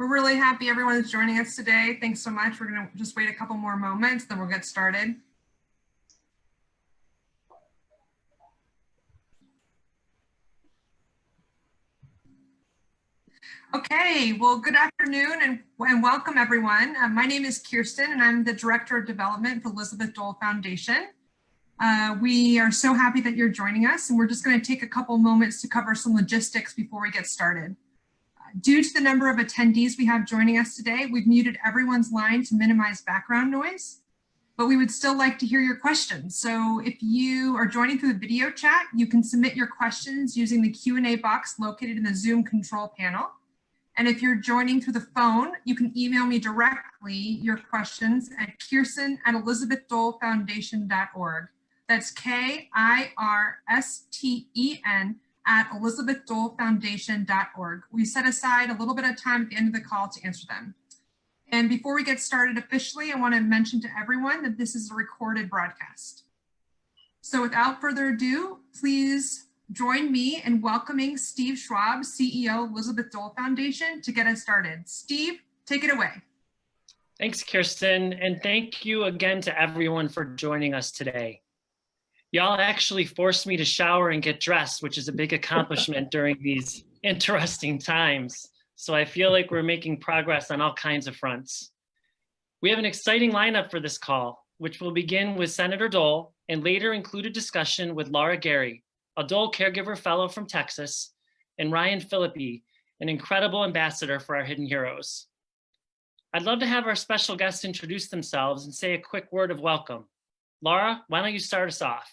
We're really happy everyone's joining us today. Thanks so much. We're going to just wait a couple more moments, then we'll get started. Okay, well, good afternoon and welcome everyone. My name is Kirsten and I'm the Director of Development for Elizabeth Dole Foundation. We are so happy that you're joining us, and we're just going to take a couple moments to cover some logistics before we get started. Due to the number of attendees we have joining us today, we've muted everyone's line to minimize background noise, but we would still like to hear your questions. So if you are joining through the video chat, you can submit your questions using the Q&A box located in the Zoom control panel. And if you're joining through the phone, you can email me directly your questions at kirsten@elizabethdolefoundation.org. That's KIRSTEN @elizabethdolefoundation.org. We set aside a little bit of time at the end of the call to answer them. And before we get started officially, I want to mention to everyone that this is a recorded broadcast. So without further ado, please join me in welcoming Steve Schwab, CEO of Elizabeth Dole Foundation, to get us started. Steve, take it away. Thanks, Kirsten, and thank you again to everyone for joining us today. Y'all actually forced me to shower and get dressed, which is a big accomplishment during these interesting times. So I feel like we're making progress on all kinds of fronts. We have an exciting lineup for this call, which will begin with Senator Dole and later include a discussion with Lara Garey, a Dole Caregiver Fellow from Texas, and Ryan Phillippe, an incredible ambassador for our Hidden Heroes. I'd love to have our special guests introduce themselves and say a quick word of welcome. Lara, why don't you start us off?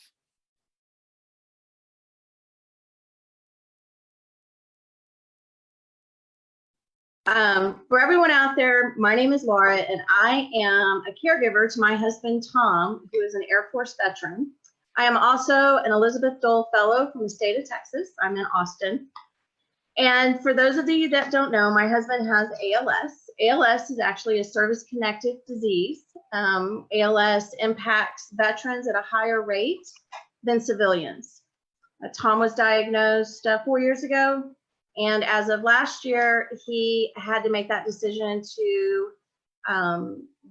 For everyone out there, my name is Lara, and I am a caregiver to my husband, Tom, who is an Air Force veteran. I am also an Elizabeth Dole Fellow from the state of Texas. I'm in Austin. And for those of you that don't know, my husband has ALS. ALS is actually a service-connected disease. ALS impacts veterans at a higher rate than civilians. Tom was diagnosed 4 years ago. And as of last year, he had to make that decision to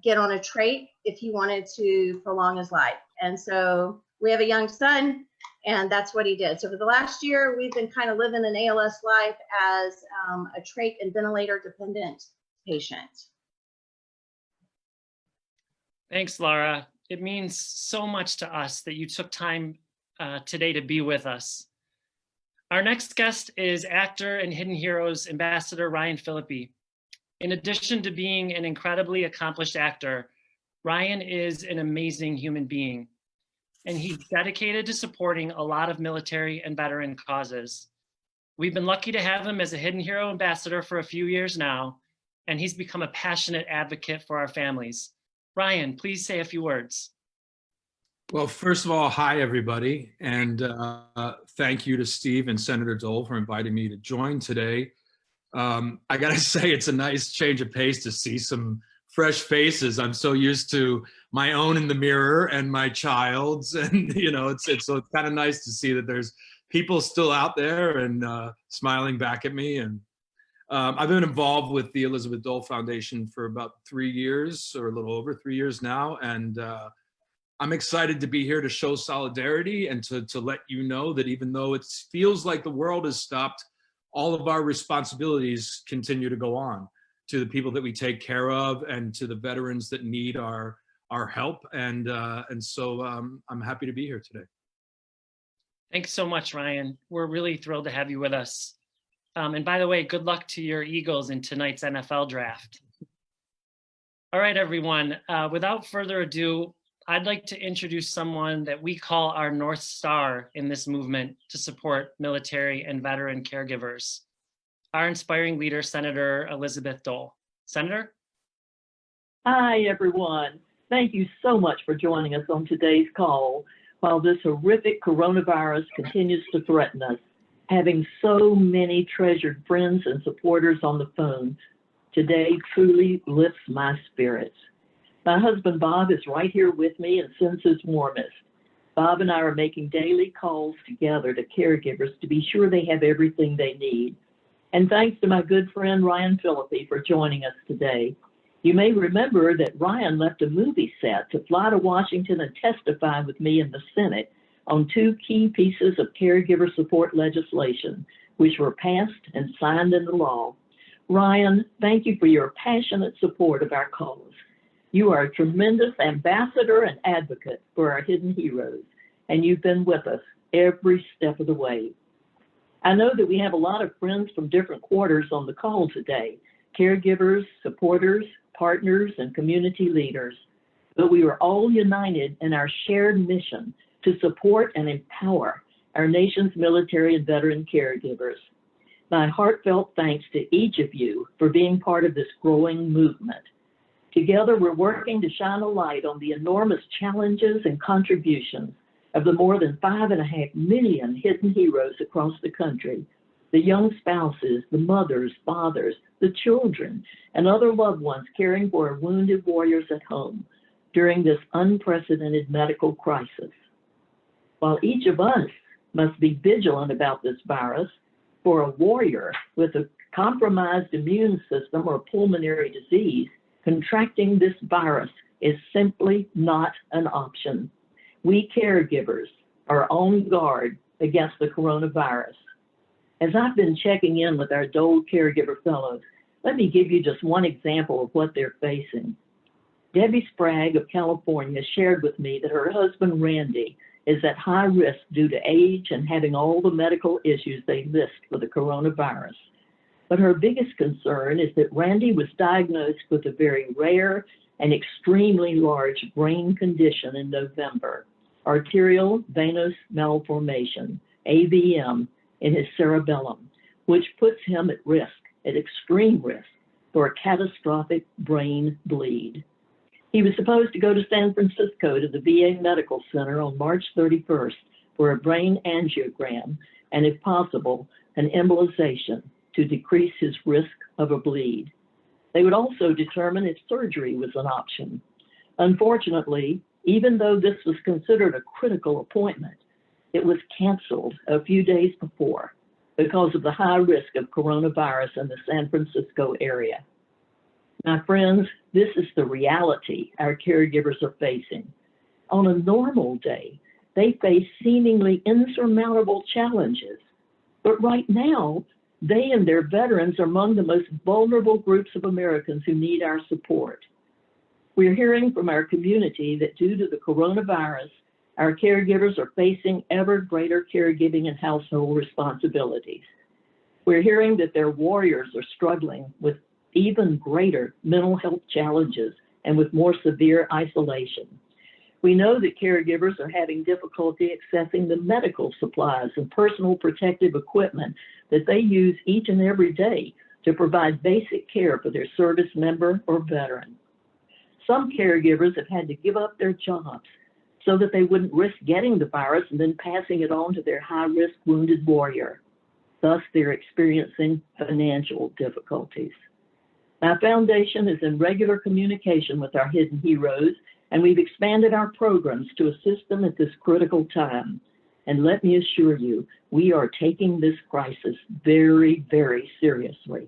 get on a trait if he wanted to prolong his life. And so we have a young son, and that's what he did. So for the last year, we've been kind of living an ALS life as a trach and ventilator dependent patient. Thanks, Lara. It means so much to us that you took time today to be with us. Our next guest is actor and Hidden Heroes Ambassador Ryan Phillippe. In addition to being an incredibly accomplished actor, Ryan is an amazing human being, and he's dedicated to supporting a lot of military and veteran causes. We've been lucky to have him as a Hidden Hero Ambassador for a few years now, and he's become a passionate advocate for our families. Ryan, please say a few words. Well, first of all, hi, everybody. And thank you to Steve and Senator Dole for inviting me to join today. I got to say, it's a nice change of pace to see some fresh faces. I'm so used to my own in the mirror and my child's. And, you know, it's kind of nice to see that there's people still out there and smiling back at me. And I've been involved with the Elizabeth Dole Foundation for about 3 years, or a little over 3 years now. And I'm excited to be here to show solidarity and to let you know that even though it feels like the world has stopped, all of our responsibilities continue to go on to the people that we take care of and to the veterans that need our help. And so I'm happy to be here today. Thanks so much, Ryan. We're really thrilled to have you with us. And by the way, good luck to your Eagles in tonight's NFL draft. All right, everyone, without further ado, I'd like to introduce someone that we call our North Star in this movement to support military and veteran caregivers. Our inspiring leader, Senator Elizabeth Dole. Senator? Hi, everyone. Thank you so much for joining us on today's call. While this horrific coronavirus continues to threaten us, having so many treasured friends and supporters on the phone today truly lifts my spirits. My husband, Bob, is right here with me and sends his warmest. Bob and I are making daily calls together to caregivers to be sure they have everything they need. And thanks to my good friend Ryan Phillippe for joining us today. You may remember that Ryan left a movie set to fly to Washington and testify with me in the Senate on 2 key pieces of caregiver support legislation, which were passed and signed into law. Ryan, thank you for your passionate support of our cause. You are a tremendous ambassador and advocate for our hidden heroes, and you've been with us every step of the way. I know that we have a lot of friends from different quarters on the call today, caregivers, supporters, partners, and community leaders, but we are all united in our shared mission to support and empower our nation's military and veteran caregivers. My heartfelt thanks to each of you for being part of this growing movement. Together, we're working to shine a light on the enormous challenges and contributions of the more than 5.5 million hidden heroes across the country, the young spouses, the mothers, fathers, the children, and other loved ones caring for our wounded warriors at home during this unprecedented medical crisis. While each of us must be vigilant about this virus, for a warrior with a compromised immune system or pulmonary disease, contracting this virus is simply not an option. We caregivers are on guard against the coronavirus. As I've been checking in with our Dole Caregiver Fellows, let me give you just one example of what they're facing. Debbie Sprague of California shared with me that her husband, Randy, is at high risk due to age and having all the medical issues they list for the coronavirus. But her biggest concern is that Randy was diagnosed with a very rare and extremely large brain condition in November, arterial venous malformation, AVM, in his cerebellum, which puts him at risk, at extreme risk, for a catastrophic brain bleed. He was supposed to go to San Francisco to the VA Medical Center on March 31st for a brain angiogram and, if possible, an embolization to decrease his risk of a bleed. They would also determine if surgery was an option. Unfortunately, even though this was considered a critical appointment, it was canceled a few days before because of the high risk of coronavirus in the San Francisco area. My friends, this is the reality our caregivers are facing. On a normal day, they face seemingly insurmountable challenges. But right now, they and their veterans are among the most vulnerable groups of Americans who need our support. We're hearing from our community that due to the coronavirus, our caregivers are facing ever greater caregiving and household responsibilities. We're hearing that their warriors are struggling with even greater mental health challenges and with more severe isolation. We know that caregivers are having difficulty accessing the medical supplies and personal protective equipment that they use each and every day to provide basic care for their service member or veteran. Some caregivers have had to give up their jobs so that they wouldn't risk getting the virus and then passing it on to their high-risk wounded warrior. Thus, they're experiencing financial difficulties. Our foundation is in regular communication with our hidden heroes, and we've expanded our programs to assist them at this critical time. And let me assure you, we are taking this crisis very, very seriously.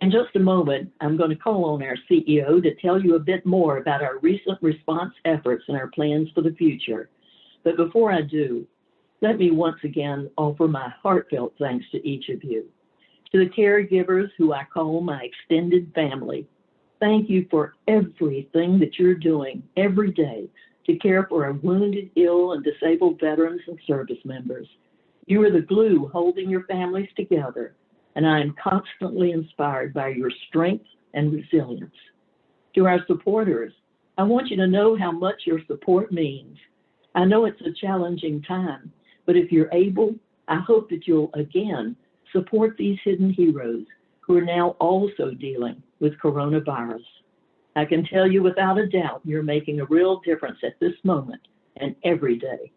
In just a moment, I'm going to call on our CEO to tell you a bit more about our recent response efforts and our plans for the future. But before I do, let me once again offer my heartfelt thanks to each of you. To the caregivers who I call my extended family, thank you for everything that you're doing every day to care for our wounded, ill, and disabled veterans and service members. You are the glue holding your families together, and I am constantly inspired by your strength and resilience. To our supporters, I want you to know how much your support means. I know it's a challenging time, but if you're able, I hope that you'll again support these hidden heroes who are now also dealing with coronavirus. I can tell you without a doubt, you're making a real difference at this moment and every day.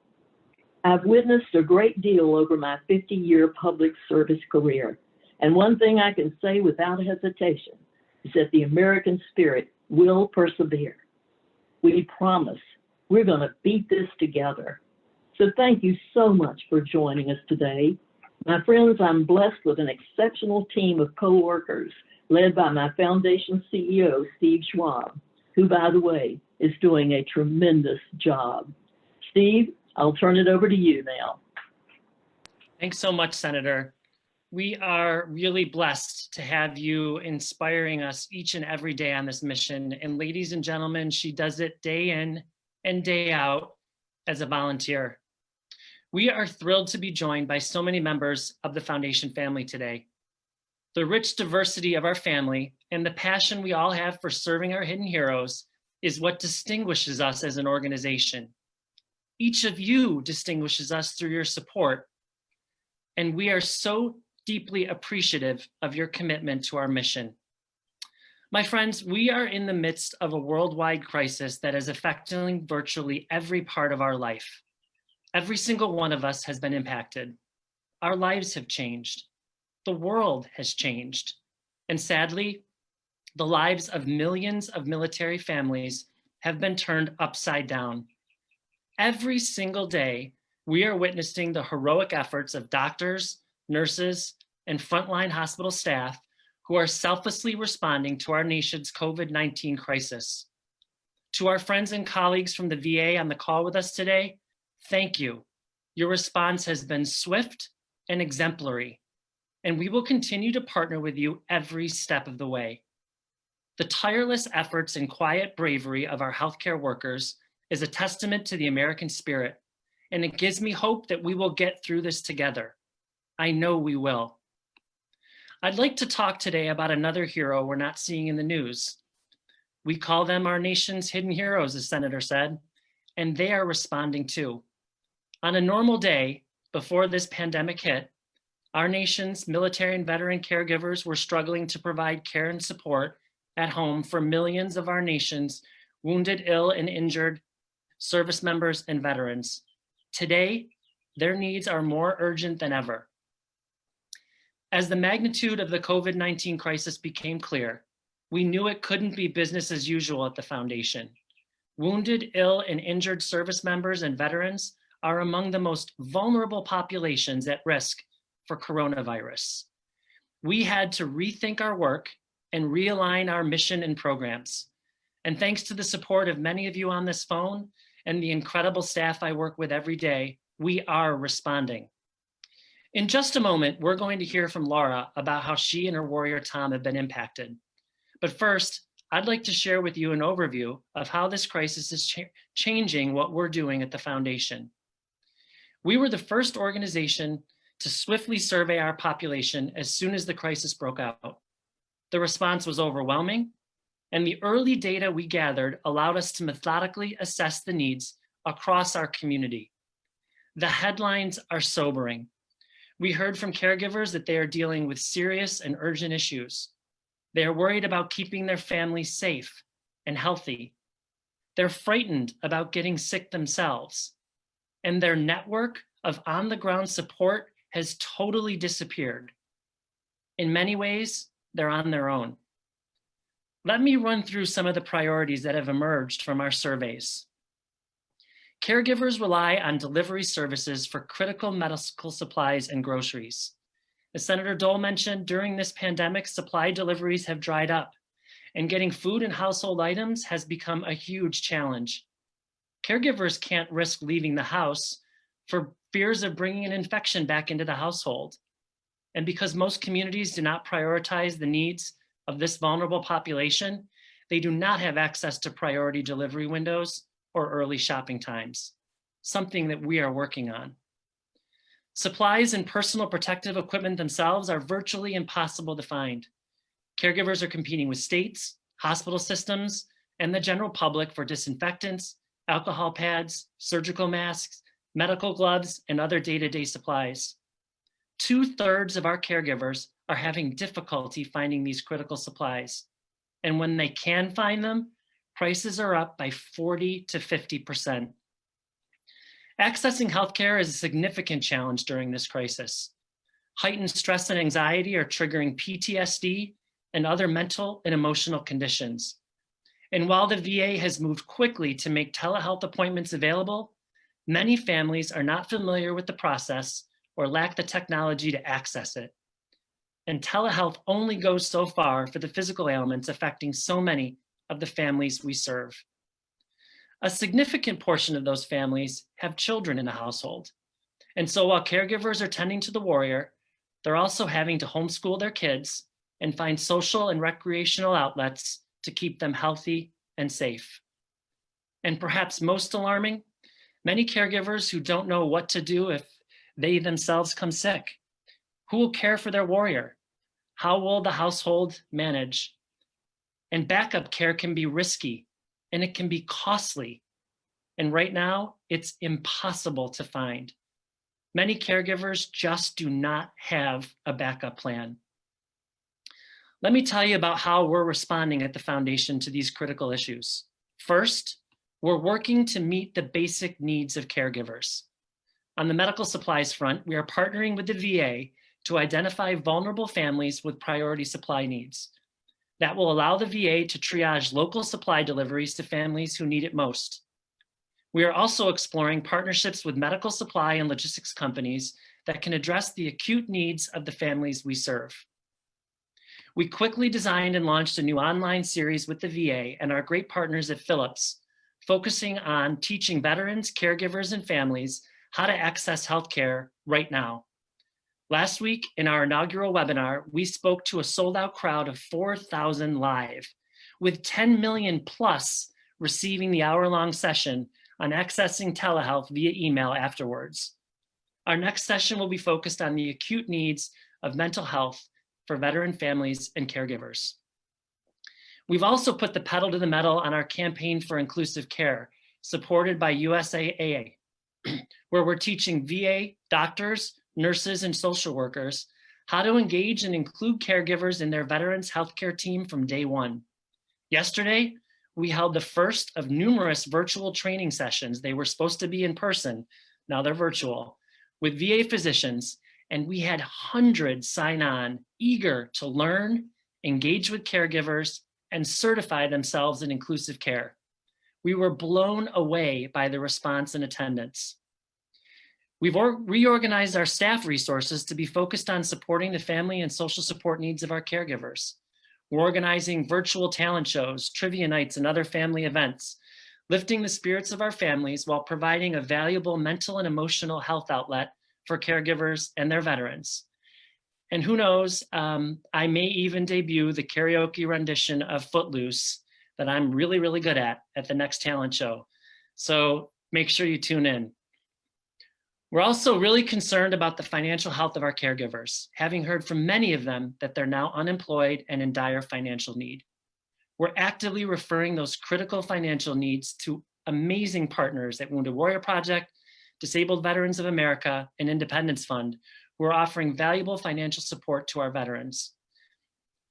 I've witnessed a great deal over my 50-year public service career, and one thing I can say without hesitation is that the American spirit will persevere. We promise we're going to beat this together. So thank you so much for joining us today. My friends, I'm blessed with an exceptional team of coworkers led by my foundation CEO, Steve Schwab, who, by the way, is doing a tremendous job. Steve, I'll turn it over to you now. Thanks so much, Senator. We are really blessed to have you inspiring us each and every day on this mission. And ladies and gentlemen, she does it day in and day out as a volunteer. We are thrilled to be joined by so many members of the Foundation family today. The rich diversity of our family and the passion we all have for serving our hidden heroes is what distinguishes us as an organization. Each of you distinguishes us through your support, and we are so deeply appreciative of your commitment to our mission. My friends, we are in the midst of a worldwide crisis that is affecting virtually every part of our life. Every single one of us has been impacted. Our lives have changed. The world has changed. And sadly, the lives of millions of military families have been turned upside down. Every single day, we are witnessing the heroic efforts of doctors, nurses, and frontline hospital staff who are selflessly responding to our nation's COVID-19 crisis. To our friends and colleagues from the VA on the call with us today, thank you. Your response has been swift and exemplary, and we will continue to partner with you every step of the way. The tireless efforts and quiet bravery of our healthcare workers is a testament to the American spirit, and it gives me hope that we will get through this together. I know we will. I'd like to talk today about another hero we're not seeing in the news. We call them our nation's hidden heroes, as Senator said, and they are responding too. On a normal day, before this pandemic hit, our nation's military and veteran caregivers were struggling to provide care and support at home for millions of our nation's wounded, ill, and injured service members and veterans. Today, their needs are more urgent than ever. As the magnitude of the COVID-19 crisis became clear, we knew it couldn't be business as usual at the Foundation. Wounded, ill, and injured service members and veterans are among the most vulnerable populations at risk for coronavirus. We had to rethink our work and realign our mission and programs. And thanks to the support of many of you on this phone and the incredible staff I work with every day, we are responding. In just a moment, we're going to hear from Lara about how she and her warrior Tom have been impacted. But first, I'd like to share with you an overview of how this crisis is changing what we're doing at the Foundation. We were the first organization to swiftly survey our population as soon as the crisis broke out. The response was overwhelming, and the early data we gathered allowed us to methodically assess the needs across our community. The headlines are sobering. We heard from caregivers that they are dealing with serious and urgent issues. They are worried about keeping their families safe and healthy. They're frightened about getting sick themselves. And their network of on-the-ground support has totally disappeared. In many ways, they're on their own. Let me run through some of the priorities that have emerged from our surveys. Caregivers rely on delivery services for critical medical supplies and groceries. As Senator Dole mentioned, during this pandemic, supply deliveries have dried up, and getting food and household items has become a huge challenge. Caregivers can't risk leaving the house for fears of bringing an infection back into the household. And because most communities do not prioritize the needs of this vulnerable population, they do not have access to priority delivery windows or early shopping times, something that we are working on. Supplies and personal protective equipment themselves are virtually impossible to find. Caregivers are competing with states, hospital systems, and the general public for disinfectants, alcohol pads, surgical masks, medical gloves, and other day-to-day supplies. 2/3 of our caregivers are having difficulty finding these critical supplies. And when they can find them, prices are up by 40 to 50%. Accessing healthcare is a significant challenge during this crisis. Heightened stress and anxiety are triggering PTSD and other mental and emotional conditions. And while the VA has moved quickly to make telehealth appointments available, many families are not familiar with the process or lack the technology to access it. And telehealth only goes so far for the physical ailments affecting so many of the families we serve. A significant portion of those families have children in the household. And so while caregivers are tending to the warrior, they're also having to homeschool their kids and find social and recreational outlets to keep them healthy and safe. And perhaps most alarming, many caregivers who don't know what to do if they themselves come sick. Who will care for their warrior? How will the household manage? And backup care can be risky and it can be costly. And right now, it's impossible to find. Many caregivers just do not have a backup plan. Let me tell you about how we're responding at the foundation to these critical issues. First, we're working to meet the basic needs of caregivers. On the medical supplies front, we are partnering with the VA to identify vulnerable families with priority supply needs. That will allow the VA to triage local supply deliveries to families who need it most. We are also exploring partnerships with medical supply and logistics companies that can address the acute needs of the families we serve. We quickly designed and launched a new online series with the VA and our great partners at Phillippe, focusing on teaching veterans, caregivers, and families how to access healthcare right now. Last week, in our inaugural webinar, we spoke to a sold-out crowd of 4,000 live, with 10 million plus receiving the hour-long session on accessing telehealth via email afterwards. Our next session will be focused on the acute needs of mental health for veteran families and caregivers. We've also put the pedal to the metal on our campaign for inclusive care, supported by USAA, where we're teaching VA doctors, nurses, and social workers how to engage and include caregivers in their veterans healthcare team from day one. Yesterday, we held the first of numerous virtual training sessions. They were supposed to be in person, now they're virtual, with VA physicians, and we had hundreds sign on, eager to learn, engage with caregivers, and certify themselves in inclusive care. We were blown away by the response and attendance. We've reorganized our staff resources to be focused on supporting the family and social support needs of our caregivers. We're organizing virtual talent shows, trivia nights, and other family events, lifting the spirits of our families while providing a valuable mental and emotional health outlet for caregivers and their veterans. And who knows, I may even debut the karaoke rendition of Footloose that I'm really, really good at the next talent show. So make sure you tune in. We're also really concerned about the financial health of our caregivers, having heard from many of them that they're now unemployed and in dire financial need. We're actively referring those critical financial needs to amazing partners at Wounded Warrior Project, Disabled Veterans of America, and Independence Fund, who are offering valuable financial support to our veterans.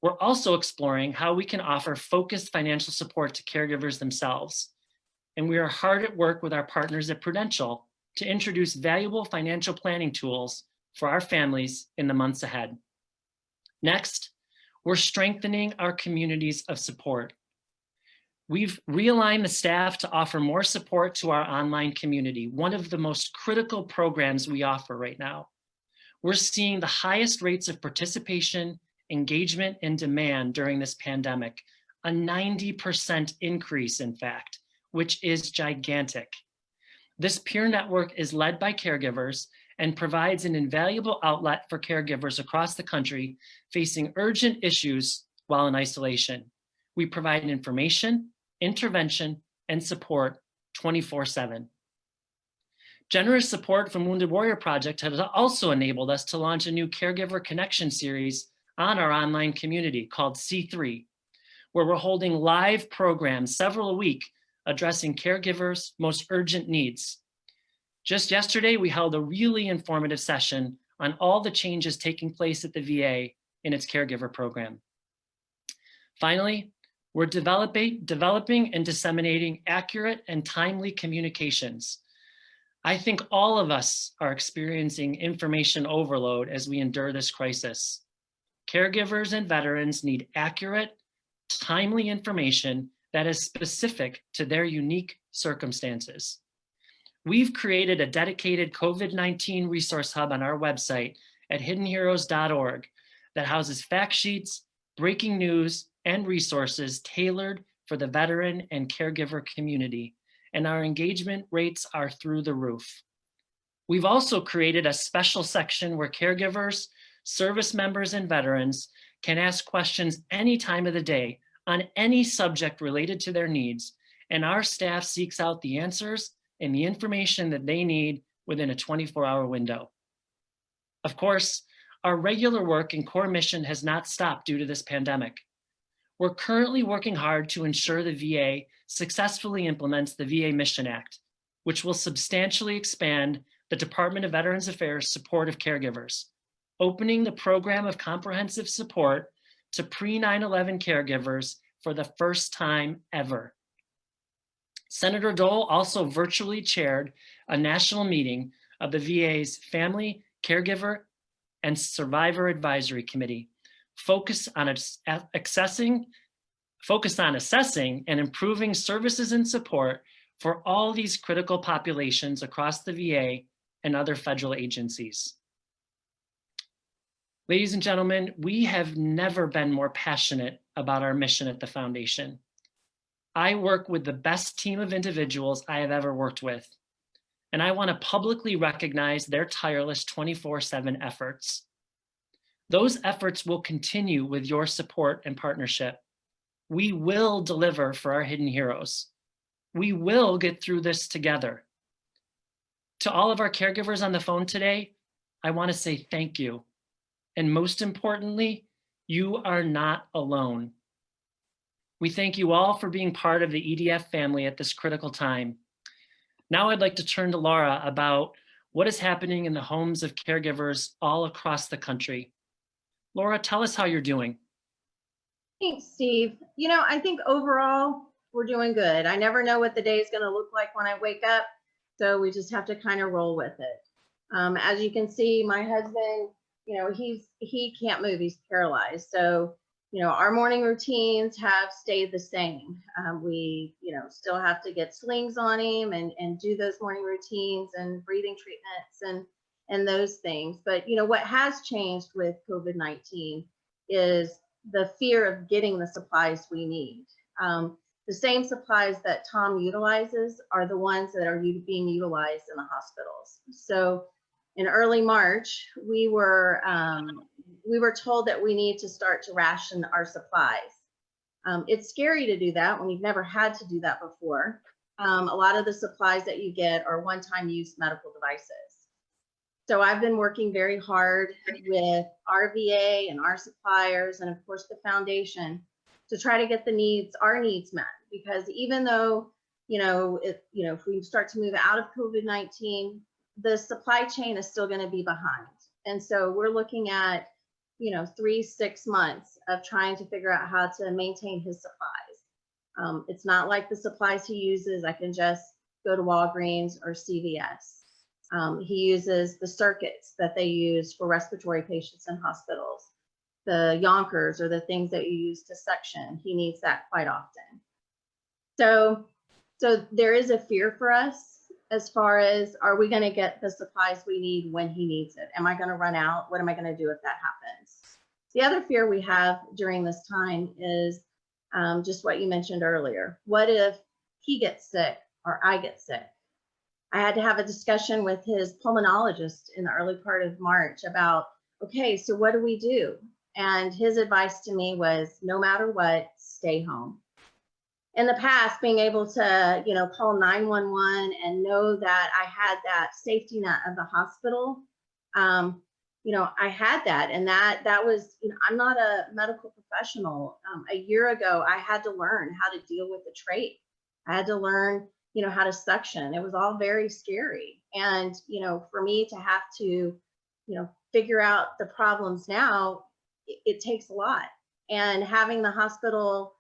We're also exploring how we can offer focused financial support to caregivers themselves. And we are hard at work with our partners at Prudential to introduce valuable financial planning tools for our families in the months ahead. Next, we're strengthening our communities of support. We've realigned the staff to offer more support to our online community, one of the most critical programs we offer right now. We're seeing the highest rates of participation, engagement, and demand during this pandemic, a 90% increase, in fact, which is gigantic. This peer network is led by caregivers and provides an invaluable outlet for caregivers across the country facing urgent issues while in isolation. We provide information, intervention, and support 24/7. Generous support from Wounded Warrior Project has also enabled us to launch a new Caregiver Connection series on our online community called C3, where we're holding live programs several a week addressing caregivers' most urgent needs. Just yesterday, we held a really informative session on all the changes taking place at the VA in its caregiver program. Finally, we're developing and disseminating accurate and timely communications. I think all of us are experiencing information overload as we endure this crisis. Caregivers and veterans need accurate, timely information that is specific to their unique circumstances. We've created a dedicated COVID-19 resource hub on our website at hiddenheroes.org that houses fact sheets, breaking news, and resources tailored for the veteran and caregiver community, and our engagement rates are through the roof. We've also created a special section where caregivers, service members, and veterans can ask questions any time of the day on any subject related to their needs, and our staff seeks out the answers and the information that they need within a 24-hour window. Of course, our regular work and core mission has not stopped due to this pandemic. We're currently working hard to ensure the VA successfully implements the VA Mission Act, which will substantially expand the Department of Veterans Affairs' support of caregivers, opening the program of comprehensive support to pre-9/11 caregivers for the first time ever. Senator Dole also virtually chaired a national meeting of the VA's Family, Caregiver, and Survivor Advisory Committee, focused on assessing and improving services and support for all these critical populations across the VA and other federal agencies. Ladies and gentlemen, we have never been more passionate about our mission at the Foundation. I work with the best team of individuals I have ever worked with, and I want to publicly recognize their tireless 24/7 efforts. Those efforts will continue with your support and partnership. We will deliver for our hidden heroes. We will get through this together. To all of our caregivers on the phone today, I want to say thank you. And most importantly, you are not alone. We thank you all for being part of the EDF family at this critical time. Now I'd like to turn to Lara about what is happening in the homes of caregivers all across the country. Lara, tell us how you're doing. Thanks, Steve. You know, I think overall we're doing good. I never know what the day is going to look like when I wake up, so we just have to kind of roll with it. As you can see, my husband, you know, he can't move, he's paralyzed. So, you know, our morning routines have stayed the same. We, you know, still have to get slings on him and do those morning routines and breathing treatments and those things. But, you know, what has changed with COVID-19 is the fear of getting the supplies we need. The same supplies that Tom utilizes are the ones that are being utilized in the hospitals. So in early March, we were told that we need to start to ration our supplies. It's scary to do that when you've never had to do that before. A lot of the supplies that you get are one-time use medical devices. So I've been working very hard with our VA and our suppliers and of course the foundation to try to get our needs met, because even though, if we start to move out of COVID-19, the supply chain is still going to be behind. And so we're looking at, 3-6 months of trying to figure out how to maintain his supplies. It's not like the supplies he uses, I can just go to Walgreens or CVS. He uses the circuits that they use for respiratory patients in hospitals. The Yonkers or the things that you use to suction. He needs that quite often. So there is a fear for us as far as, are we going to get the supplies we need when he needs it? Am I going to run out? What am I going to do if that happens? The other fear we have during this time is just what you mentioned earlier. What if he gets sick or I get sick? I had to have a discussion with his pulmonologist in the early part of March about, okay, so what do we do? And his advice to me was, no matter what, stay home. In the past, being able to, call 911 and know that I had that safety net of the hospital, I had that. And that was, I'm not a medical professional. A year ago, I had to learn how to deal with the trach. I had to learn, how to suction. It was all very scary. And, for me to have to, figure out the problems now, it takes a lot. And having the hospital,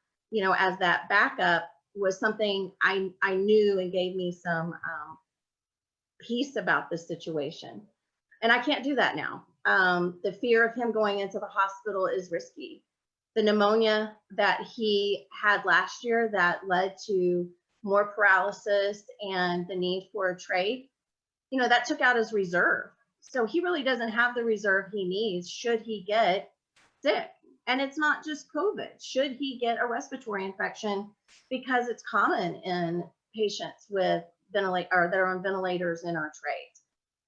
as that backup was something I knew and gave me some peace about the situation. And I can't do that now. The fear of him going into the hospital is risky. The pneumonia that he had last year that led to, more paralysis and the need for a trach, you know, that took out his reserve. So he really doesn't have the reserve he needs should he get sick. And it's not just COVID. Should he get a respiratory infection, because it's common in patients with that are on ventilators in our trachs.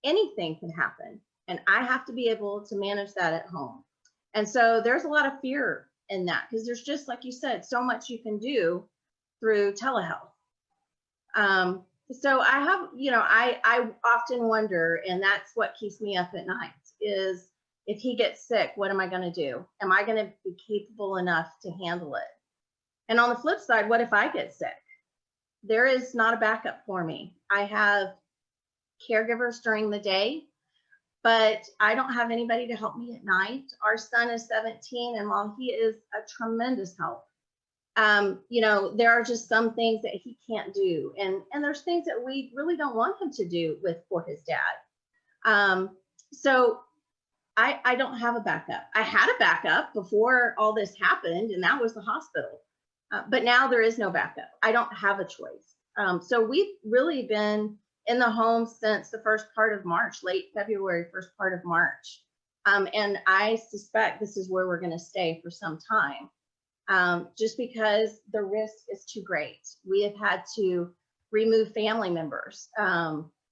Anything can happen. And I have to be able to manage that at home. And so there's a lot of fear in that, because there's just, like you said, so much you can do through telehealth. So I have, you know, I often wonder, and that's what keeps me up at night, is if he gets sick, what am I going to do? Am I going to be capable enough to handle it? And on the flip side, what if I get sick? There is not a backup for me. I have caregivers during the day, but I don't have anybody to help me at night. Our son is 17, and while he is a tremendous help, you know, there are just some things that he can't do. And there's things that we really don't want him to do for his dad. So I don't have a backup. I had a backup before all this happened, and that was the hospital. But now there is no backup. I don't have a choice. So we've really been in the home since the first part of March, late February, first part of March. And I suspect this is where we're going to stay for some time. Just because the risk is too great. We have had to remove family members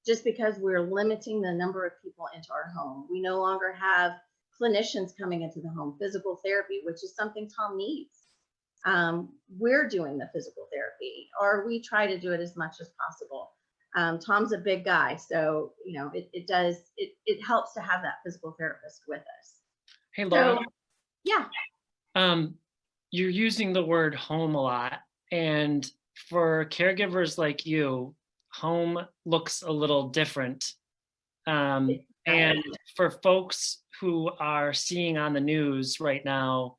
just because we're limiting the number of people into our home. We no longer have clinicians coming into the home, physical therapy, which is something Tom needs. We're doing the physical therapy, or we try to do it as much as possible. Tom's a big guy, so you know it helps to have that physical therapist with us. Hey, Laura. So, yeah. You're using the word home a lot, and for caregivers like you, home looks a little different. And for folks who are seeing on the news right now,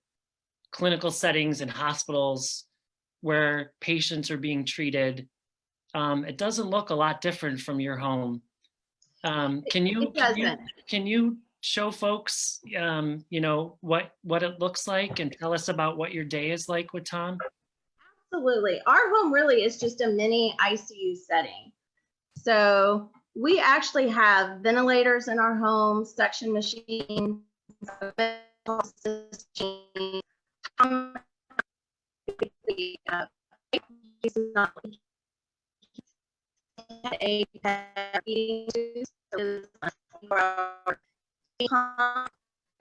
clinical settings in hospitals where patients are being treated, it doesn't look a lot different from your home. Can you show folks, you know, what it looks like, and tell us about what your day is like with Tom? Absolutely. Our home really is just a mini ICU setting. So we actually have ventilators in our home, suction machines,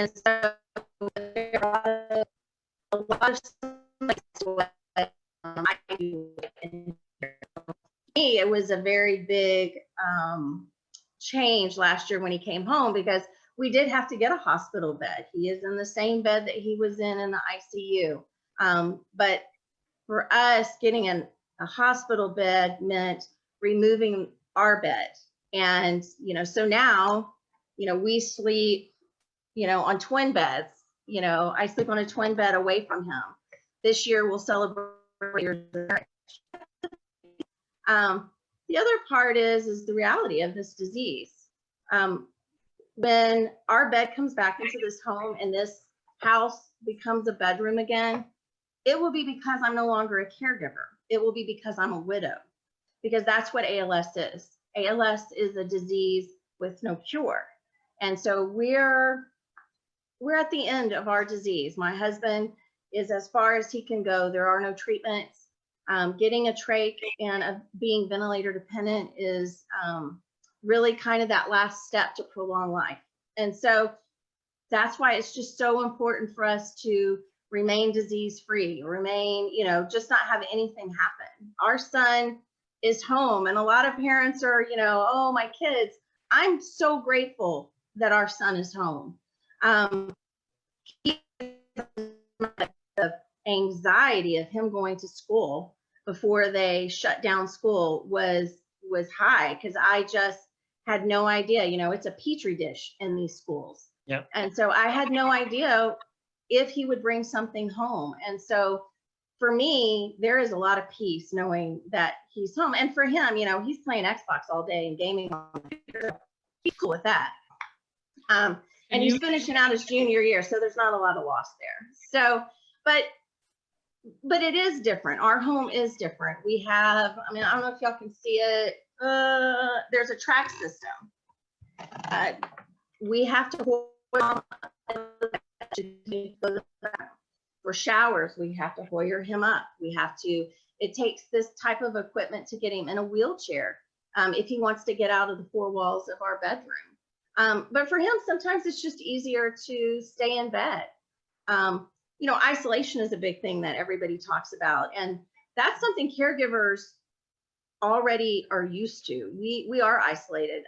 and so there are a lot of I do. For me, it was a very big change last year when he came home, because we did have to get a hospital bed. He is in the same bed that he was in the ICU. But for us, getting a hospital bed meant removing our bed. And, you know, so now, you know, we sleep, you know, on twin beds. You know, I sleep on a twin bed away from him. This year we'll celebrate years of marriage. The other part is the reality of this disease. When our bed comes back into this home and this house becomes a bedroom again, it will be because I'm no longer a caregiver. It will be because I'm a widow, because that's what ALS is. ALS is a disease with no cure. And so we're at the end of our disease. My husband is as far as he can go. There are no treatments. Getting a trach and being ventilator dependent is really kind of that last step to prolong life. And so that's why it's just so important for us to remain disease free, remain, you know, just not have anything happen. Our son is home, and a lot of parents are, you know, oh, my kids. I'm so grateful that our son is home. The anxiety of him going to school before they shut down school was high, because I just had no idea. You know, it's a petri dish in these schools. Yep. And so I had no idea if he would bring something home. And so for me, there is a lot of peace knowing that he's home. And for him, you know, he's playing Xbox all day and gaming on the computer. He's cool with that. And he's finishing out his junior year, so there's not a lot of loss there. So, but but it is different. Our home is different. We have, I mean, I don't know if y'all can see it. There's a track system. We have to for showers. We have to Hoyer him up. It takes this type of equipment to get him in a wheelchair if he wants to get out of the four walls of our bedroom. But for him, sometimes it's just easier to stay in bed. You know, isolation is a big thing that everybody talks about, and that's something caregivers already are used to. We are isolated.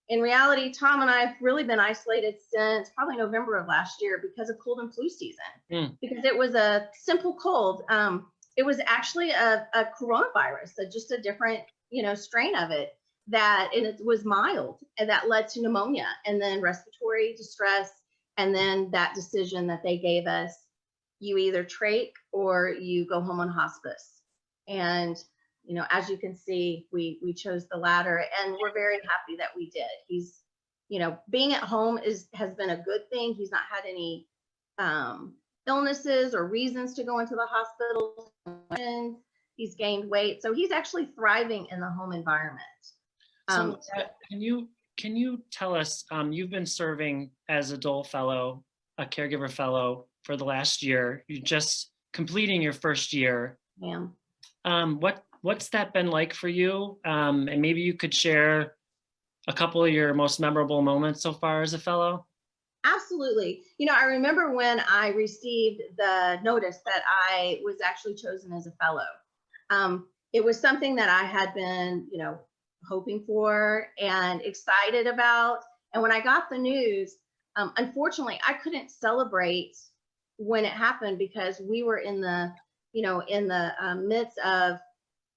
In reality, Tom and I have really been isolated since probably November of last year because of cold and flu season, because it was a simple cold. It was actually a coronavirus, just a different, you know, strain of it, and it was mild, and that led to pneumonia and then respiratory distress. And then that decision that they gave us, you either trach or you go home on hospice. And, you know, as you can see, we chose the latter, and we're very happy that we did. He's, you know, being at home has been a good thing. He's not had any illnesses or reasons to go into the hospital. He's gained weight, so he's actually thriving in the home environment. So can you tell us, you've been serving as a Dole Fellow, a Caregiver Fellow for the last year. You're just completing your first year. Yeah. What's that been like for you? And maybe you could share a couple of your most memorable moments so far as a fellow. Absolutely. You know, I remember when I received the notice that I was actually chosen as a fellow. It was something that I had been, you know, hoping for and excited about. And when I got the news, unfortunately, I couldn't celebrate when it happened because we were in the, you know, in the midst of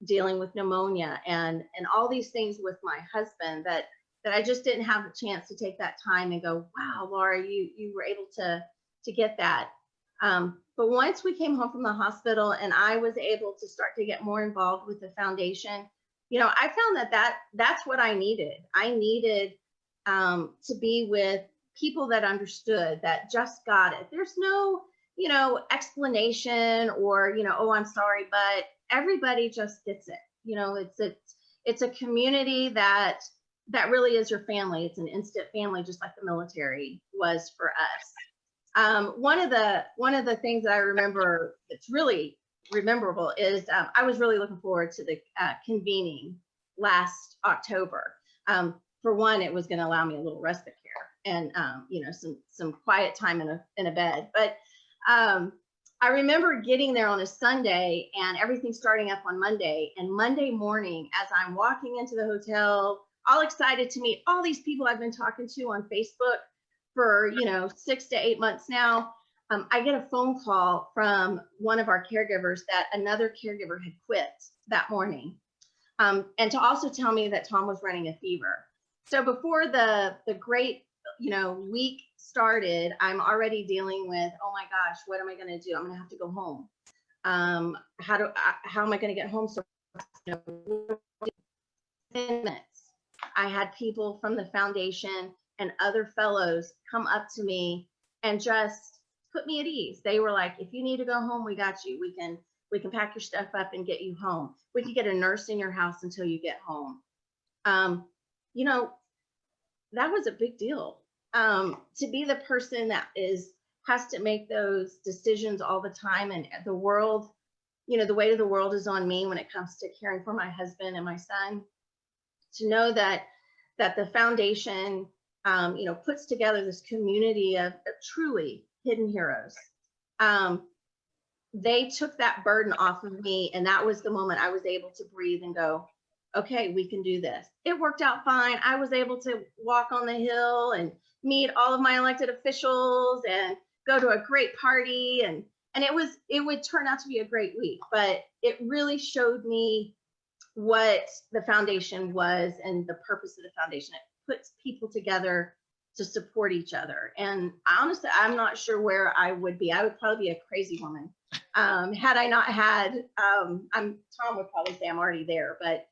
dealing with pneumonia and all these things with my husband that I just didn't have the chance to take that time and go, wow, Lara, you were able to get that. But once we came home from the hospital and I was able to start to get more involved with the foundation, you know, I found that's what I needed. I needed to be with people that understood, that just got it. There's no, you know, explanation or, you know, oh, I'm sorry, but everybody just gets it. You know, it's a community that really is your family. It's an instant family, just like the military was for us. One of the things that I remember that's really rememberable is I was really looking forward to the convening last October. For one, it was going to allow me a little respite care and you know, some quiet time in a bed. But I remember getting there on a Sunday and everything starting up on Monday. And Monday morning, as I'm walking into the hotel, all excited to meet all these people I've been talking to on Facebook for, you know, 6 to 8 months now, I get a phone call from one of our caregivers that another caregiver had quit that morning, and to also tell me that Tom was running a fever. So before the great, you know, week started, I'm already dealing with, oh my gosh, what am I going to do? I'm going to have to go home. How am I going to get home? So, you know, 10 minutes. I had people from the foundation and other fellows come up to me and just put me at ease. They were like, if you need to go home, we got you. We can pack your stuff up and get you home. We could get a nurse in your house until you get home. You know, that was a big deal. To be the person that has to make those decisions all the time, and the world, you know, the weight of the world is on me when it comes to caring for my husband and my son. To know that the foundation, you know, puts together this community of truly hidden heroes. They took that burden off of me, and that was the moment I was able to breathe and go, okay, we can do this. It worked out fine. I was able to walk on the Hill and meet all of my elected officials and go to a great party, and it would turn out to be a great week. But it really showed me what the foundation was and the purpose of the foundation. It puts people together to support each other. And honestly, I'm not sure where I would be. I would probably be a crazy woman had I not had, Tom would probably say I'm already there, but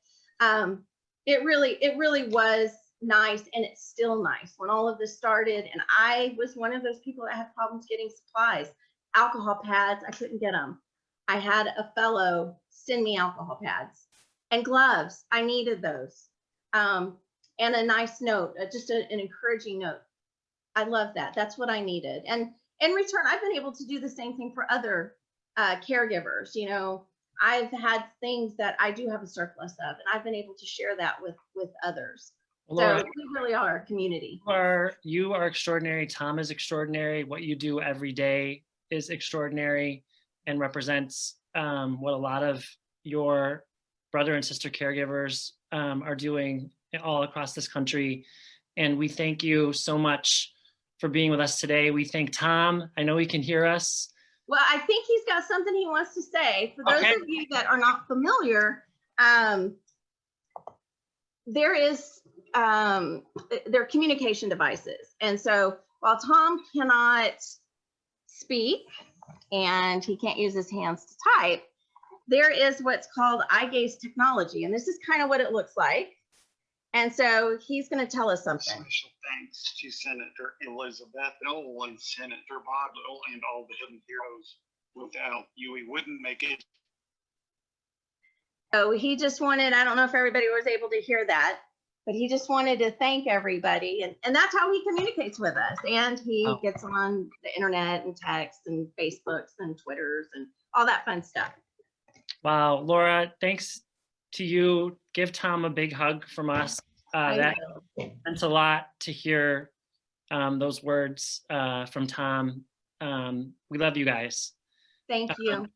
it really was nice, and it's still nice. When all of this started, and I was one of those people that had problems getting supplies, alcohol pads, I couldn't get them. I had a fellow send me alcohol pads and gloves. I needed those. And a nice note, just an encouraging note. I love that. That's what I needed. And in return, I've been able to do the same thing for other caregivers. You know, I've had things that I do have a surplus of, and I've been able to share that with others. Laura, So we really are a community. you are extraordinary. Tom is extraordinary. What you do every day is extraordinary and represents what a lot of your brother and sister caregivers are doing all across this country. And we thank you so much for being with us today. We thank Tom. I know he can hear us. Well, I think he's got something he wants to say. For those of you that are not familiar, there are communication devices. And so while Tom cannot speak and he can't use his hands to type, there is what's called eye gaze technology. And this is kind of what it looks like. And so he's going to tell us something. Special thanks to Senator Elizabeth Dole and Senator Bob Dole and all the hidden heroes. Without you, we wouldn't make it. So he just wanted, I don't know if everybody was able to hear that, but he just wanted to thank everybody. And that's how he communicates with us. And he gets on the internet and texts and Facebooks and Twitters and all that fun stuff. Wow, Laura, thanks to you. Give Tom a big hug from us. That meant a lot to hear those words from Tom. We love you guys. Thank you.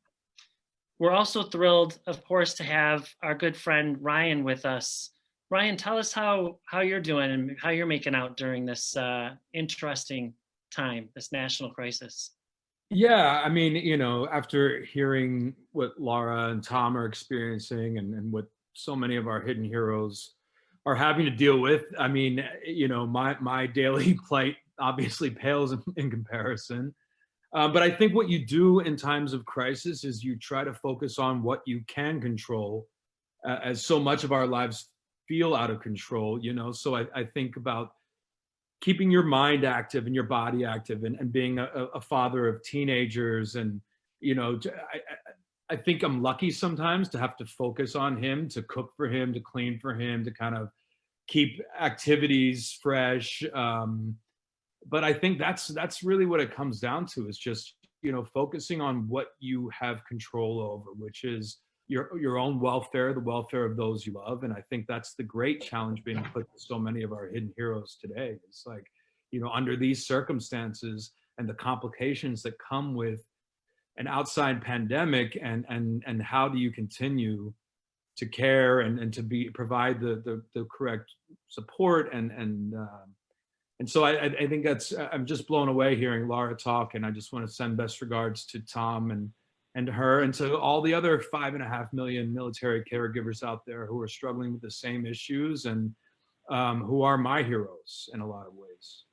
We're also thrilled, of course, to have our good friend Ryan with us. Ryan, tell us how you're doing and how you're making out during this interesting time, this national crisis. Yeah, I mean, you know, after hearing what Lara and Tom are experiencing and what so many of our hidden heroes are having to deal with, I mean, you know, my daily plight obviously pales in comparison. But I think what you do in times of crisis is you try to focus on what you can control, as so much of our lives feel out of control, you know. So I think about keeping your mind active and your body active and being a father of teenagers. And, you know, I think I'm lucky sometimes to have to focus on him, to cook for him, to clean for him, to kind of keep activities fresh. But I think that's really what it comes down to, is just, you know, focusing on what you have control over, which is your own welfare, the welfare of those you love. And I think that's the great challenge being put to so many of our hidden heroes today. It's like, you know, under these circumstances and the complications that come with an outside pandemic, and how do you continue to care and to provide the correct support and so I think I'm just blown away hearing Lara talk, and I just want to send best regards to Tom and her, and to all the other 5.5 million military caregivers out there who are struggling with the same issues, and who are my heroes in a lot of ways.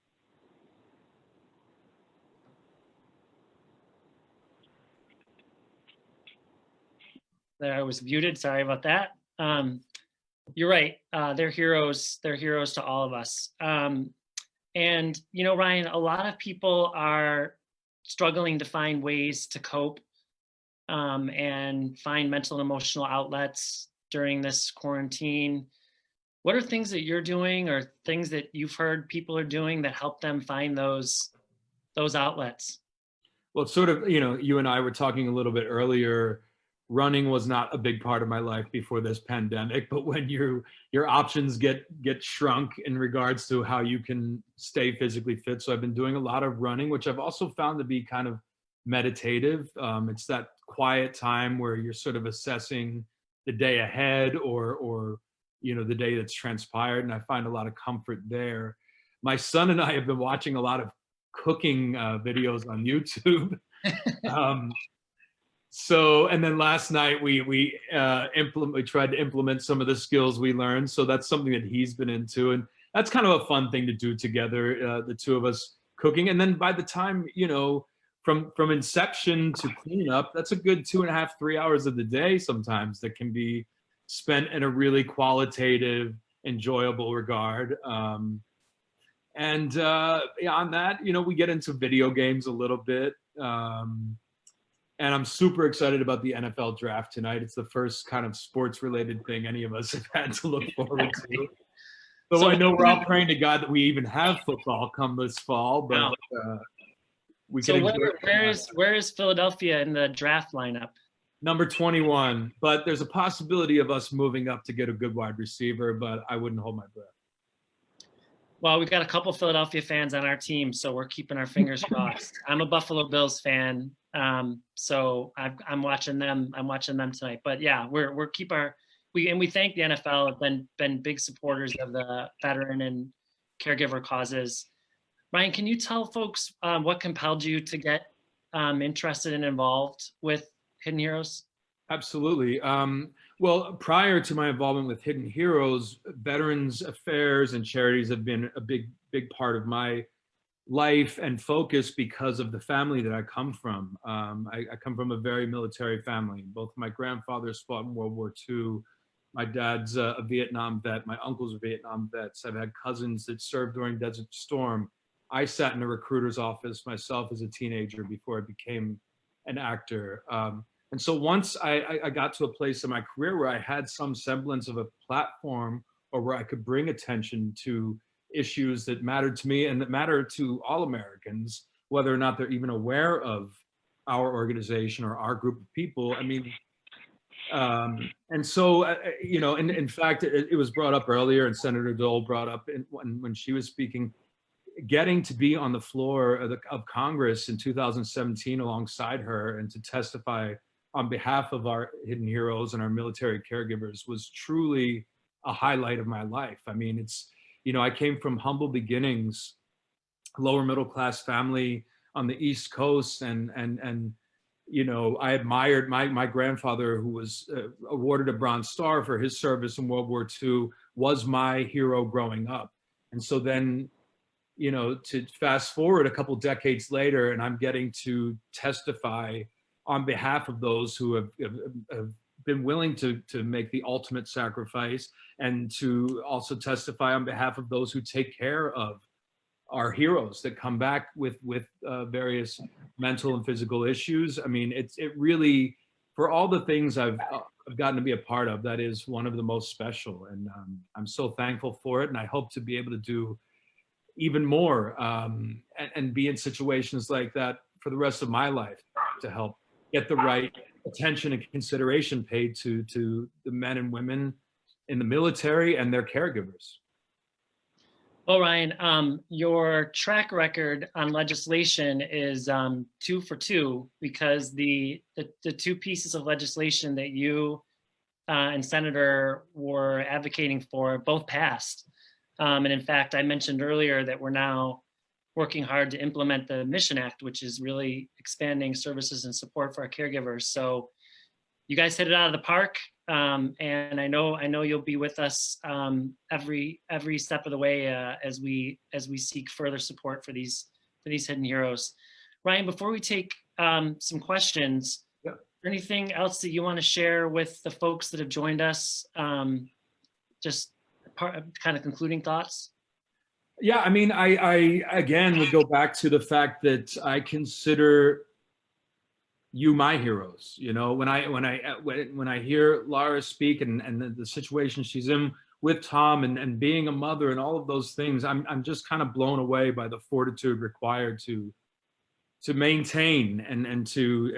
There, I was muted. Sorry about that. You're right. They're heroes. They're heroes to all of us. And, you know, Ryan, a lot of people are struggling to find ways to cope and find mental and emotional outlets during this quarantine. What are things that you're doing, or things that you've heard people are doing that help them find those outlets? Well, it's sort of, you know, you and I were talking a little bit earlier. Running was not a big part of my life before this pandemic, but when your options get shrunk in regards to how you can stay physically fit. So I've been doing a lot of running, which I've also found to be kind of meditative. It's that quiet time where you're sort of assessing the day ahead, or you know, the day that's transpired, and I find a lot of comfort there. My son and I have been watching a lot of cooking videos on YouTube. So, and then last night we tried to implement some of the skills we learned. So that's something that he's been into, and that's kind of a fun thing to do together, the two of us cooking. And then by the time, you know, from inception to cleanup, that's a good 2.5, 3 hours of the day sometimes that can be spent in a really qualitative, enjoyable regard. And beyond that, you know, we get into video games a little bit. And And I'm super excited about the NFL draft tonight. It's the first kind of sports related thing any of us have had to look forward to. Though So I know we're all praying to God that we even have football come this fall, but we So can where is Philadelphia in the draft lineup? Number 21, but there's a possibility of us moving up to get a good wide receiver, but I wouldn't hold my breath. Well, we've got a couple Philadelphia fans on our team, so we're keeping our fingers crossed. I'm a Buffalo Bills fan, so I'm watching them. I'm watching them tonight. But yeah, we thank the NFL. Have been big supporters of the veteran and caregiver causes. Ryan, can you tell folks what compelled you to get interested and involved with Hidden Heroes? Absolutely. Well, prior to my involvement with Hidden Heroes, Veterans Affairs and charities have been a big part of my life and focus because of the family that I come from. I come from a very military family. Both my grandfathers fought in World War II. My dad's a Vietnam vet. My uncles are Vietnam vets. I've had cousins that served during Desert Storm. I sat in a recruiter's office myself as a teenager before I became an actor. And so once I got to a place in my career where I had some semblance of a platform or where I could bring attention to issues that mattered to me and that matter to all Americans, whether or not they're even aware of our organization or our group of people. I mean, and so, you know, in fact, it was brought up earlier, and Senator Dole brought up when she was speaking, getting to be on the floor of Congress in 2017 alongside her and to testify on behalf of our Hidden Heroes and our military caregivers was truly a highlight of my life. I mean, it's, you know, I came from humble beginnings, lower middle class family on the East Coast, and you know, I admired my grandfather, who was awarded a Bronze Star for his service in World War II, was my hero growing up. And so then, you know, to fast forward a couple decades later, and I'm getting to testify on behalf of those who have been willing to make the ultimate sacrifice, and to also testify on behalf of those who take care of our heroes that come back with various mental and physical issues. I mean, it really, for all the things I've gotten to be a part of, that is one of the most special, and I'm so thankful for it, and I hope to be able to do even more and be in situations like that for the rest of my life to help get the right attention and consideration paid to the men and women in the military and their caregivers. Well, Ryan, your track record on legislation is 2 for 2, because the two pieces of legislation that you and Senator were advocating for both passed. And in fact, I mentioned earlier that we're now working hard to implement the Mission Act, which is really expanding services and support for our caregivers. So you guys hit it out of the park, and I know you'll be with us every step of the way as we seek further support for these Hidden Heroes. Ryan, before we take some questions, yeah, anything else that you want to share with the folks that have joined us? Just kind of concluding thoughts. Yeah, I mean, I again would go back to the fact that I consider you my heroes. You know, when I hear Lara speak and the situation she's in with Tom and being a mother and all of those things, I'm just kind of blown away by the fortitude required to maintain and to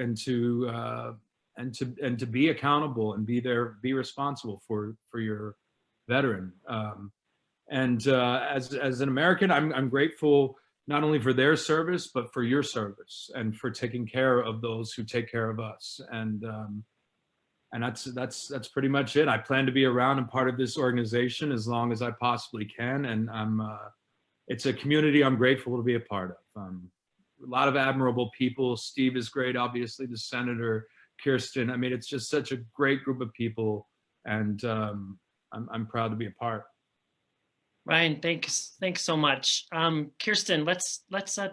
be accountable and be responsible for your veteran. As an American, I'm grateful not only for their service, but for your service and for taking care of those who take care of us. And that's pretty much it. I plan to be around and part of this organization as long as I possibly can. And it's a community I'm grateful to be a part of. A lot of admirable people. Steve is great, obviously, the Senator, Kirsten. I mean, it's just such a great group of people, and I'm proud to be a part. Ryan, thanks so much. Kirsten, let's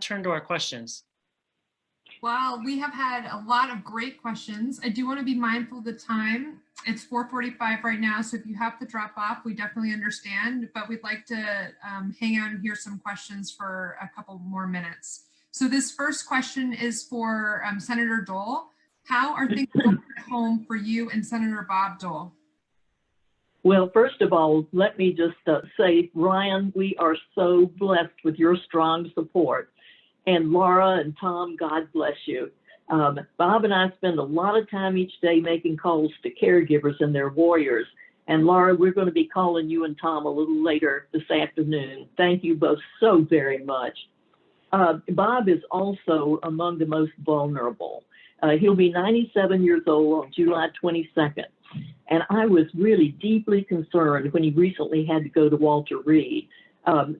turn to our questions. Well, we have had a lot of great questions. I do want to be mindful of the time. It's 4:45 right now, so if you have to drop off, we definitely understand, but we'd like to hang out and hear some questions for a couple more minutes. So this first question is for Senator Dole. How are things going at home for you and Senator Bob Dole? Well, first of all, let me just say, Ryan, we are so blessed with your strong support. And Lara and Tom, God bless you. Bob and I spend a lot of time each day making calls to caregivers and their warriors. And Lara, we're going to be calling you and Tom a little later this afternoon. Thank you both so very much. Bob is also among the most vulnerable. He'll be 97 years old on July 22nd. And I was really deeply concerned when he recently had to go to Walter Reed.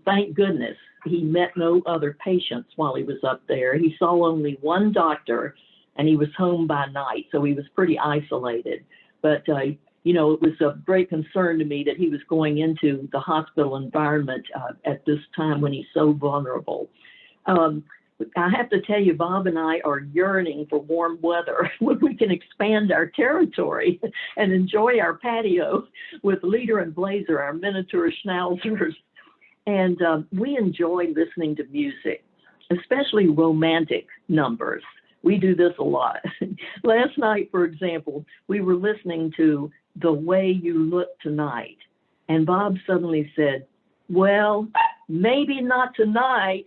Thank goodness he met no other patients while he was up there. He saw only one doctor and he was home by night, so he was pretty isolated. But, you know, it was a great concern to me that he was going into the hospital environment at this time when he's so vulnerable. I have to tell you, Bob and I are yearning for warm weather when we can expand our territory and enjoy our patio with Leader and Blazer, our miniature schnauzers. And we enjoy listening to music, especially romantic numbers. We do this a lot. Last night, for example, we were listening to The Way You Look Tonight. And Bob suddenly said, well, maybe not tonight.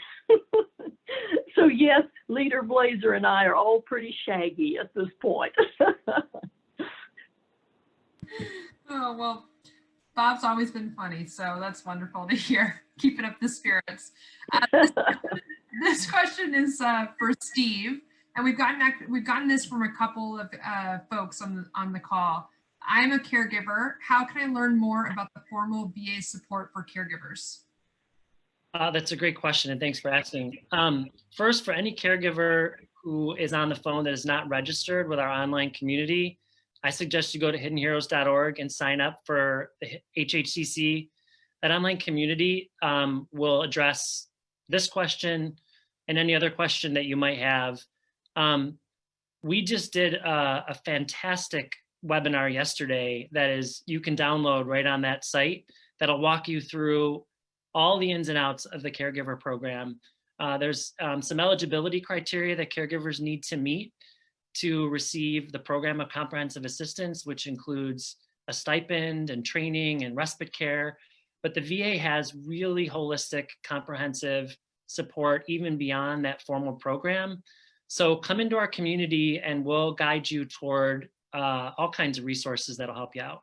So yes, Leader Blazer and I are all pretty shaggy at this point. Oh, well, Bob's always been funny, so that's wonderful to hear. Keeping up the spirits. This question is for Steve, and we've gotten this from a couple of folks on the call. I'm a caregiver. How can I learn more about the formal VA support for caregivers? That's a great question, and thanks for asking. First, for any caregiver who is on the phone that is not registered with our online community, I suggest you go to hiddenheroes.org and sign up for the HHCC. That online community will address this question and any other question that you might have. We just did a fantastic webinar yesterday that is you can download right on that site that'll walk you through all the ins and outs of the caregiver program. There's some eligibility criteria that caregivers need to meet to receive the program of comprehensive assistance, which includes a stipend and training and respite care. But the VA has really holistic, comprehensive support even beyond that formal program. So come into our community and we'll guide you toward all kinds of resources that'll help you out.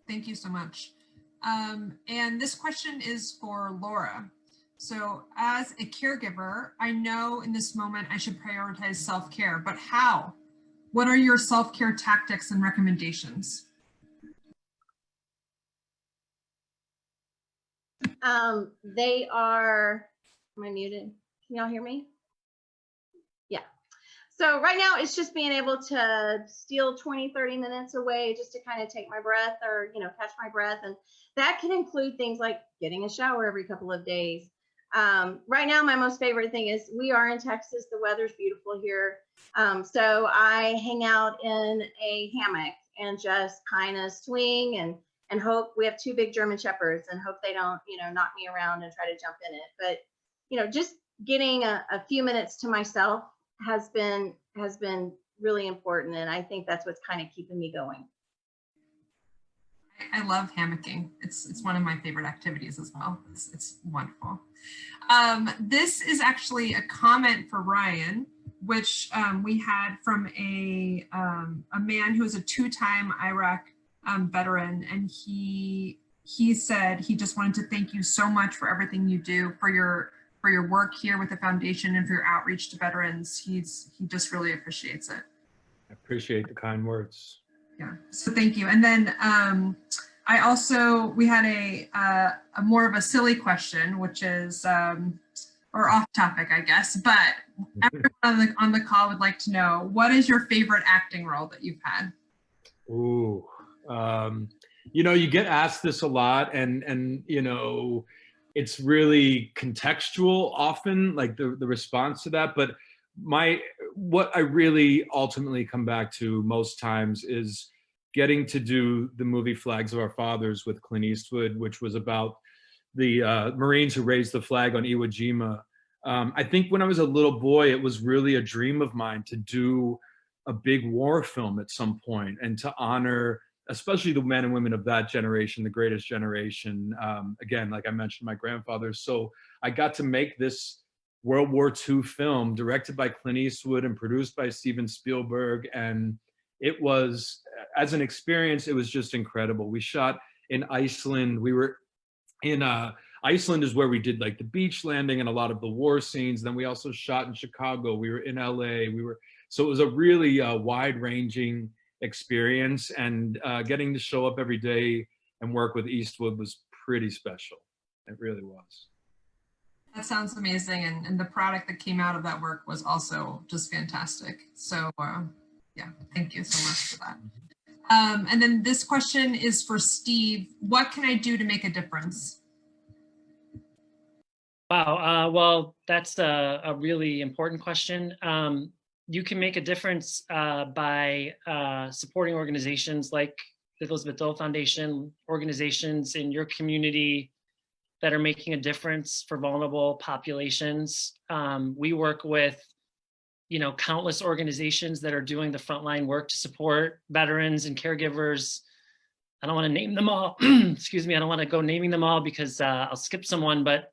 Thank you so much. And this question is for Lara. So as a caregiver, I know in this moment I should prioritize self-care, but how? What are your self-care tactics and recommendations? They are, am I muted? Can y'all hear me? Yeah. So right now it's just being able to steal 20, 30 minutes away just to kind of take my breath or, you know, catch my breath. And that can include things like getting a shower every couple of days. Right now, my most favorite thing is we are in Texas. The weather's beautiful here. So I hang out in a hammock and just kind of swing and hope. We have 2 big German Shepherds and hope they don't, you know, knock me around and try to jump in it. But, you know, just getting a few minutes to myself has been really important. And I think that's what's kind of keeping me going. I love hammocking. It's one of my favorite activities as well. It's wonderful. This is actually a comment for Ryan, which we had from a man who is a 2-time Iraq veteran, and he said he just wanted to thank you so much for everything you do, for your work here with the foundation and for your outreach to veterans. He just really appreciates it. I appreciate the kind words. Yeah, so thank you. And then we had a more of a silly question, which is, or off topic, I guess, but everyone on the call would like to know, what is your favorite acting role that you've had? Ooh, you know, you get asked this a lot, and you know, it's really contextual often, like the response to that. But what I really ultimately come back to most times is getting to do the movie Flags of Our Fathers with Clint Eastwood, which was about the Marines who raised the flag on Iwo Jima. I think when I was a little boy, it was really a dream of mine to do a big war film at some point and to honor especially the men and women of that generation, the greatest generation. Again, like I mentioned, my grandfather. So I got to make this World War II film directed by Clint Eastwood and produced by Steven Spielberg. And it was, as an experience, it was just incredible. We shot in Iceland. We were in Iceland is where we did like the beach landing and a lot of the war scenes. Then we also shot in Chicago. We were in LA. So it was a really wide ranging experience, and getting to show up every day and work with Eastwood was pretty special. It really was. That sounds amazing. And the product that came out of that work was also just fantastic. So yeah, thank you so much for that. And then this question is for Steve. What can I do to make a difference? Wow, well, that's a really important question. You can make a difference by supporting organizations like the Elizabeth Dole Foundation, organizations in your community that are making a difference for vulnerable populations. We work with, countless organizations that are doing the frontline work to support veterans and caregivers. I don't want to name them all. Excuse me. I don't want to go naming them all because I'll skip someone, but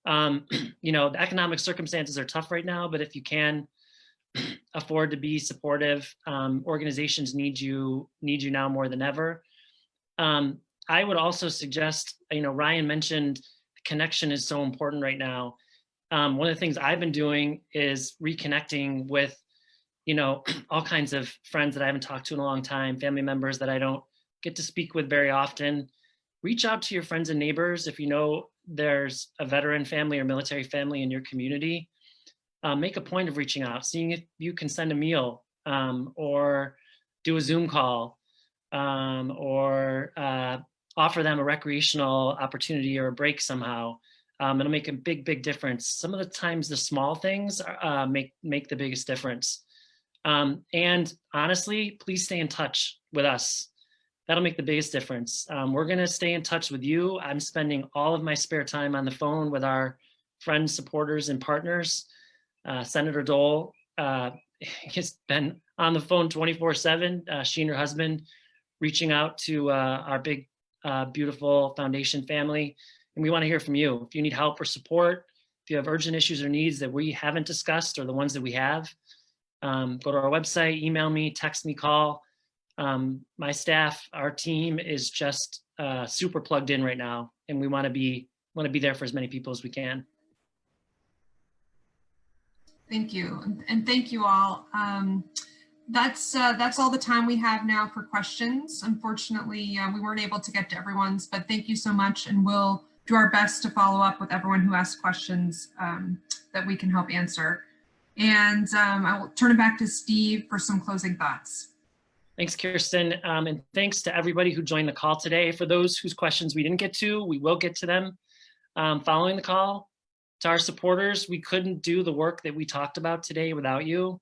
the economic circumstances are tough right now, but if you can afford to be supportive, organizations need you now more than ever. I would also suggest, Ryan mentioned connection is so important right now. One of the things I've been doing is reconnecting with, all kinds of friends that I haven't talked to in a long time, family members that I don't get to speak with very often. Reach out to your friends and neighbors if you know there's a veteran family or military family in your community. Make a point of reaching out, seeing if you can send a meal or do a Zoom call or offer them a recreational opportunity or a break somehow. It'll make a big, big difference. Some of the times the small things make the biggest difference. And honestly, please stay in touch with us. That'll make the biggest difference. We're gonna stay in touch with you. I'm spending all of my spare time on the phone with our friends, supporters, and partners. Senator Dole has been on the phone 24/7. She and her husband reaching out to our big, beautiful foundation family. And we want to hear from you. If you need help or support, if you have urgent issues or needs that we haven't discussed or the ones that we have, go to our website, email me, text me, call. My staff, our team is just super plugged in right now, and we want to be there for as many people as we can. Thank you, and thank you all. That's all the time we have now for questions. Unfortunately, we weren't able to get to everyone's, but thank you so much, and we'll do our best to follow up with everyone who asked questions that we can help answer. And I will turn it back to Steve for some closing thoughts. Thanks, Kirsten, and thanks to everybody who joined the call today. For those whose questions we didn't get to, we will get to them following the call. To our supporters, we couldn't do the work that we talked about today without you.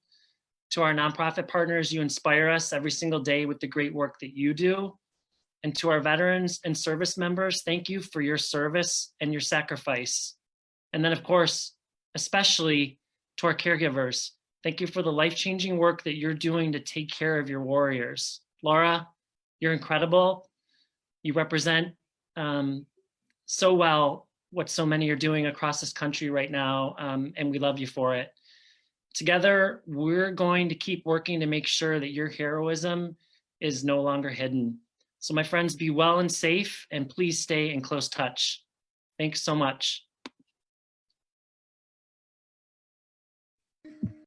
To our nonprofit partners, you inspire us every single day with the great work that you do. And to our veterans and service members, thank you for your service and your sacrifice. And then, of course, especially to our caregivers, thank you for the life-changing work that you're doing to take care of your warriors. Lara, you're incredible. You represent so well what so many are doing across this country right now, and we love you for it. Together, we're going to keep working to make sure that your heroism is no longer hidden. So my friends, be well and safe, and please stay in close touch. Thanks so much.